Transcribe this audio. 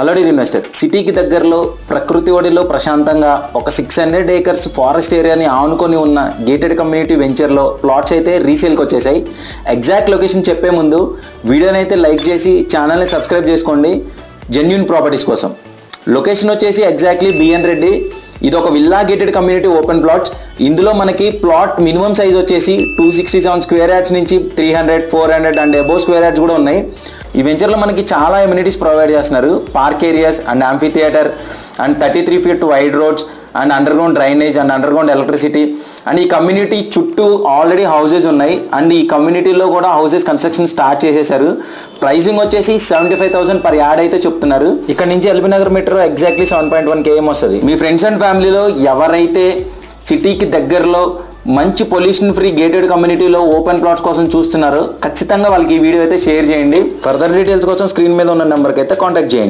Hello dear investor, సిటీకి దగ్గరలో ప్రకృతి ఒడిలో ప్రశాంతంగా ఒక 600 ఏకర్స్ ఫారెస్ట్ ఏరియాని ఆనుకొని ఉన్న గేటెడ్ కమ్యూనిటీ వెంచర్లో ప్లాట్స్ అయితే రీసేల్కి వచ్చేసాయి. ఎగ్జాక్ట్ లొకేషన్ చెప్పే ముందు వీడియోని అయితే లైక్ చేసి ఛానల్ని సబ్స్క్రైబ్ చేసుకోండి జెన్యూన్ ప్రాపర్టీస్ కోసం. లొకేషన్ వచ్చేసి ఎగ్జాక్ట్లీ బిఎన్ రెడ్డి. ఇది ఒక villa gated community open plots. ఇందులో మనకి ప్లాట్ మినిమం సైజ్ వచ్చేసి 267 స్క్వేర్ యార్డ్స్ నుంచి 300, 400 అండ్ అబోవ్ స్క్వేర్ యార్డ్స్ కూడా ఉన్నాయి. ఈ వెంచర్లో మనకి చాలా ఎమ్యూనిటీస్ ప్రొవైడ్ చేస్తున్నారు. Park areas and amphi theatre and 33 feet wide roads and under ground drainage and under ground electricity. And ఈ కమ్యూనిటీ చుట్టూ ఆల్రెడీ హౌసెస్ ఉన్నాయి అండ్ ఈ కమ్యూనిటీలో కూడా హౌసెస్ కన్స్ట్రక్షన్ స్టార్ట్ చేసేసారు. ప్రైసింగ్ వచ్చేసి 75,000 per యార్డ్ అయితే చెప్తున్నారు. ఇక్కడ నుంచి LB Nagar metro exactly 7.1 km వస్తుంది. మీ ఫ్రెండ్స్ అండ్ ఫ్యామిలీలో ఎవరైతే సిటీకి దగ్గరలో మంచి పొల్యూషన్ ఫ్రీ గేటెడ్ కమ్యూనిటీలో ఓపెన్ ప్లాట్స్ కోసం చూస్తున్నారు, ఖచ్చితంగా వాళ్ళకి ఈ వీడియో అయితే షేర్ చేయండి. ఫర్దర్ డీటెయిల్స్ కోసం స్క్రీన్ మీద ఉన్న నెంబర్కి అయితే కాంటాక్ట్ చేయండి.